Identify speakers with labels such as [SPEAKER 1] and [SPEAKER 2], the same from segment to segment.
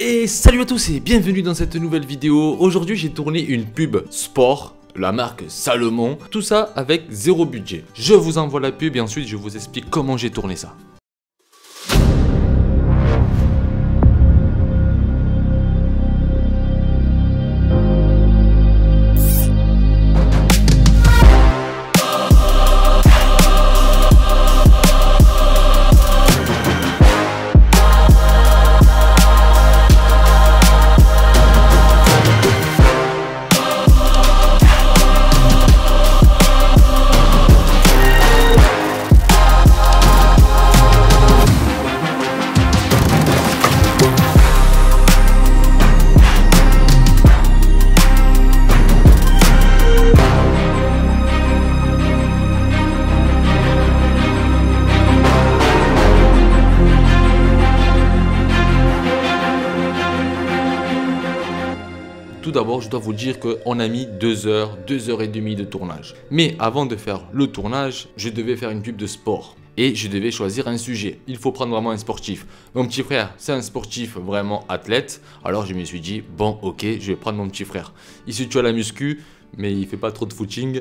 [SPEAKER 1] Et salut à tous et bienvenue dans cette nouvelle vidéo. Aujourd'hui j'ai tourné une pub sport, la marque Salomon, tout ça avec zéro budget. Je vous envoie la pub et ensuite je vous explique comment j'ai tourné ça. Tout d'abord, je dois vous dire qu'on a mis 2 heures et demie de tournage. Mais avant de faire le tournage, je devais faire une pub de sport. Et je devais choisir un sujet. Il faut prendre vraiment un sportif. Mon petit frère, c'est un sportif vraiment athlète. Alors je me suis dit, bon ok, je vais prendre mon petit frère. Il se tue à la muscu, mais il fait pas trop de footing.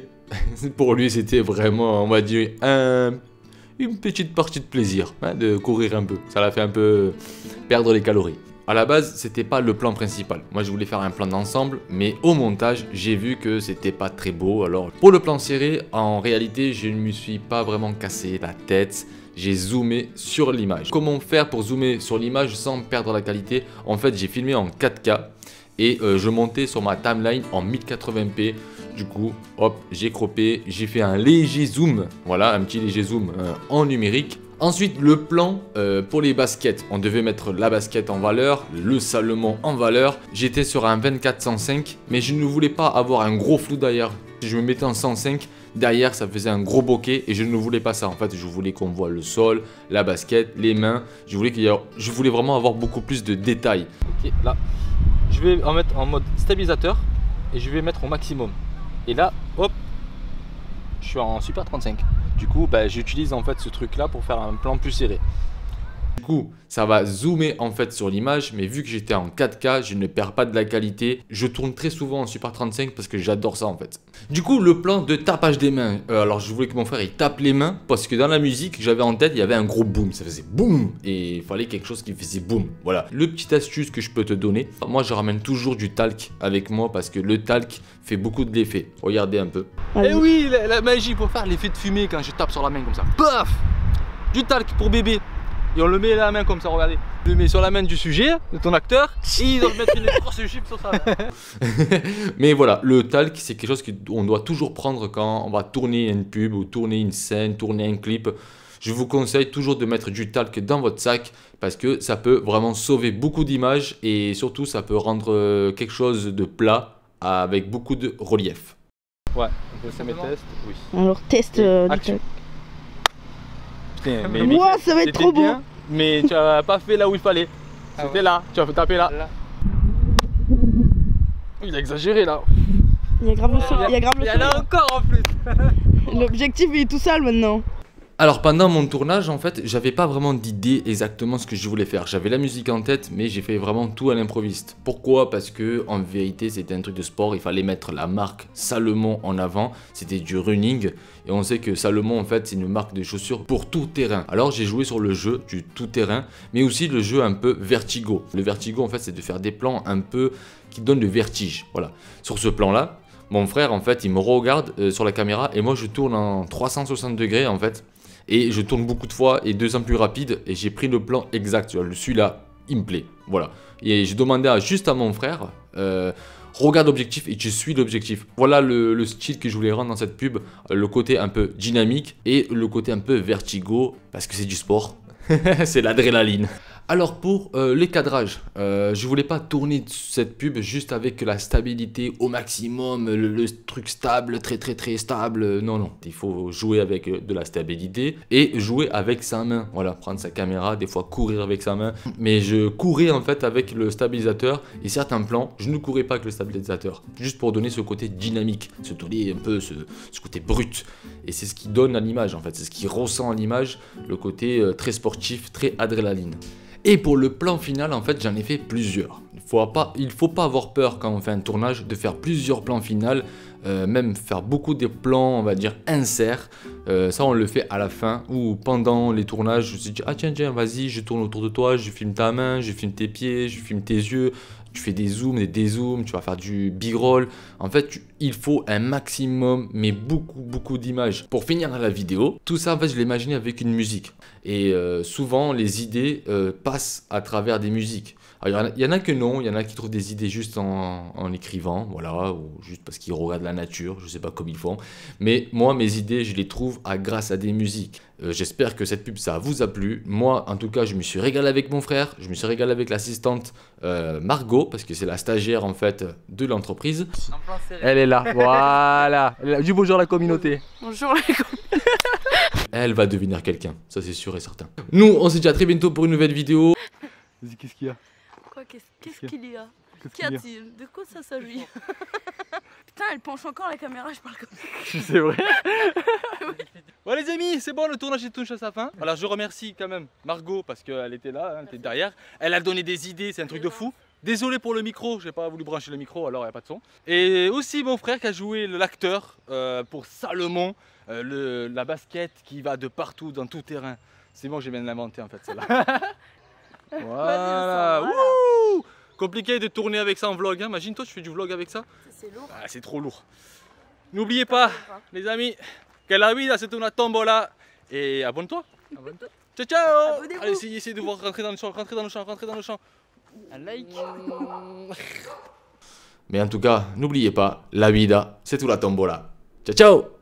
[SPEAKER 1] Pour lui, c'était vraiment, on va dire, une petite partie de plaisir, hein, de courir un peu. Ça l'a fait un peu perdre les calories. À la base, c'était pas le plan principal. Moi, je voulais faire un plan d'ensemble, mais au montage, j'ai vu que c'était pas très beau. Alors, pour le plan serré, en réalité, je ne me suis pas vraiment cassé la tête. J'ai zoomé sur l'image. Comment faire pour zoomer sur l'image sans perdre la qualité? En fait, j'ai filmé en 4K et je montais sur ma timeline en 1080p. Du coup, hop, j'ai croppé, j'ai fait un léger zoom. Voilà, un petit léger zoom en numérique. Ensuite, le plan pour les baskets. On devait mettre la basket en valeur, le Salomon en valeur. J'étais sur un 24-105, mais je ne voulais pas avoir un gros flou derrière. Si je me mettais en 105, derrière ça faisait un gros bokeh et je ne voulais pas ça. En fait, je voulais qu'on voit le sol, la basket, les mains. Je voulais vraiment avoir beaucoup plus de détails.
[SPEAKER 2] Ok, là, je vais en mettre en mode stabilisateur et je vais mettre au maximum. Et là, hop, je suis en Super 35. Du coup, j'utilise en fait ce truc là pour faire un plan plus serré.
[SPEAKER 1] Du coup, ça va zoomer en fait sur l'image, mais vu que j'étais en 4K, je ne perds pas de la qualité. Je tourne très souvent en Super 35 parce que j'adore ça en fait. Du coup, le plan de tapage des mains. Alors, je voulais que mon frère il tape les mains parce que dans la musique que j'avais en tête, il y avait un gros boom. Ça faisait boom et il fallait quelque chose qui faisait boom. Voilà. Le petit astuce que je peux te donner. Moi, je ramène toujours du talc avec moi parce que le talc fait beaucoup de l'effet. Regardez un peu.
[SPEAKER 2] Et oui, la magie pour faire l'effet de fumée quand je tape sur la main comme ça. Paf! Du talc pour bébé. Et on le met la main comme ça, regardez. On le met sur la main du sujet, de ton acteur, et il doit mettre une grosse chip sur ça.
[SPEAKER 1] Mais voilà, le talc, c'est quelque chose qu'on doit toujours prendre quand on va tourner une pub ou tourner une scène, tourner un clip. Je vous conseille toujours de mettre du talc dans votre sac parce que ça peut vraiment sauver beaucoup d'images et surtout ça peut rendre quelque chose de plat avec beaucoup de relief.
[SPEAKER 2] Ouais, ça met test, oui.
[SPEAKER 3] Alors test du talc.
[SPEAKER 2] Putain,
[SPEAKER 3] Moi, ça va être trop beau.
[SPEAKER 2] Bien, mais tu as pas fait là où il fallait. C'était là, tu as tapé là. Il a exagéré là.
[SPEAKER 3] Il y a grave le sol. Il y
[SPEAKER 2] en a encore en plus.
[SPEAKER 3] L'objectif il est tout sale maintenant.
[SPEAKER 1] Alors pendant mon tournage, en fait, j'avais pas vraiment d'idée exactement ce que je voulais faire. J'avais la musique en tête, mais j'ai fait vraiment tout à l'improviste. Pourquoi? Parce que en vérité, c'était un truc de sport. Il fallait mettre la marque Salomon en avant. C'était du running, et on sait que Salomon, en fait, c'est une marque de chaussures pour tout terrain. Alors j'ai joué sur le jeu du tout terrain, mais aussi le jeu un peu vertigo. Le vertigo, en fait, c'est de faire des plans un peu qui donnent le vertige. Voilà. Sur ce plan-là, mon frère, en fait, il me regarde sur la caméra, et moi, je tourne en 360 degrés, en fait. Et je tourne beaucoup de fois et 2 ans plus rapide et j'ai pris le plan exact. Celui-là, il me plaît. Voilà. Et j'ai demandé juste à mon frère, regarde l'objectif et je suis l'objectif. Voilà le style que je voulais rendre dans cette pub. Le côté un peu dynamique et le côté un peu vertigo parce que c'est du sport. C'est l'adrénaline. Alors pour les cadrages, je voulais pas tourner cette pub juste avec la stabilité au maximum, le truc stable, très stable, non. Il faut jouer avec de la stabilité et jouer avec sa main, voilà, prendre sa caméra, des fois courir avec sa main. Mais je courais en fait avec le stabilisateur et certains plans, je ne courais pas avec le stabilisateur, juste pour donner ce côté dynamique, ce donner un peu ce côté brut. Et c'est ce qui donne à l'image en fait, c'est ce qui ressent à l'image, le côté très sportif, très adrénaline. Et pour le plan final, en fait, j'en ai fait plusieurs. Il faut pas avoir peur quand on fait un tournage de faire plusieurs plans finaux, même faire beaucoup de plans, on va dire, inserts. Ça, on le fait à la fin ou pendant les tournages. Je me suis dit, ah tiens, vas-y, je tourne autour de toi, je filme ta main, je filme tes pieds, je filme tes yeux. Tu fais des zooms, des dézooms, tu vas faire du b-roll. En fait, il faut un maximum, mais beaucoup d'images pour finir la vidéo. Tout ça, en fait, je l'ai imaginé avec une musique. Et souvent, les idées passent à travers des musiques. Alors, il y en a que non, il y en a qui trouvent des idées juste en écrivant, voilà, ou juste parce qu'ils regardent la nature, je sais pas comment ils font. Mais moi, mes idées, je les trouve grâce à des musiques. J'espère que cette pub, ça vous a plu. Moi, en tout cas, je me suis régalé avec mon frère, je me suis régalé avec l'assistante Margot, parce que c'est la stagiaire, en fait, de l'entreprise.
[SPEAKER 2] Elle est là, voilà. Du bonjour à la communauté.
[SPEAKER 3] Bonjour les gars.
[SPEAKER 1] Elle va devenir quelqu'un, ça c'est sûr et certain. Nous, on se dit à très bientôt pour une nouvelle vidéo.
[SPEAKER 2] Vas-y, qu'est-ce qu'il y a?
[SPEAKER 3] Quoi, qu'est-ce qu'il y a? Qu'y a-t-il? De quoi ça s'agit? Putain, elle penche encore la caméra, je parle comme ça.
[SPEAKER 2] C'est vrai. Bon les amis, c'est bon, le tournage est touche à sa fin. Alors je remercie quand même Margot parce qu'elle était là, elle était derrière. Elle a donné des idées, c'est un truc de fou. Désolé pour le micro, j'ai pas voulu brancher le micro, alors il n'y a pas de son. Et aussi mon frère qui a joué l'acteur pour Salomon, la basket qui va de partout, dans tout terrain. C'est bon, j'ai bien l'inventé en fait celle-là. Voilà. Wouh, compliqué de tourner avec ça en vlog, hein. Imagine-toi, tu fais du vlog avec ça.
[SPEAKER 3] C'est lourd.
[SPEAKER 2] Ah, c'est trop lourd. N'oubliez pas, les amis, que la vida c'est une tombola. Et abonne-toi. Ciao, ciao. Allez, essayez de voir rentrer dans le champ, rentrer dans le champ. Un like.
[SPEAKER 1] Mais en tout cas, n'oubliez pas, la vida, c'est tout la tombola. Ciao, ciao.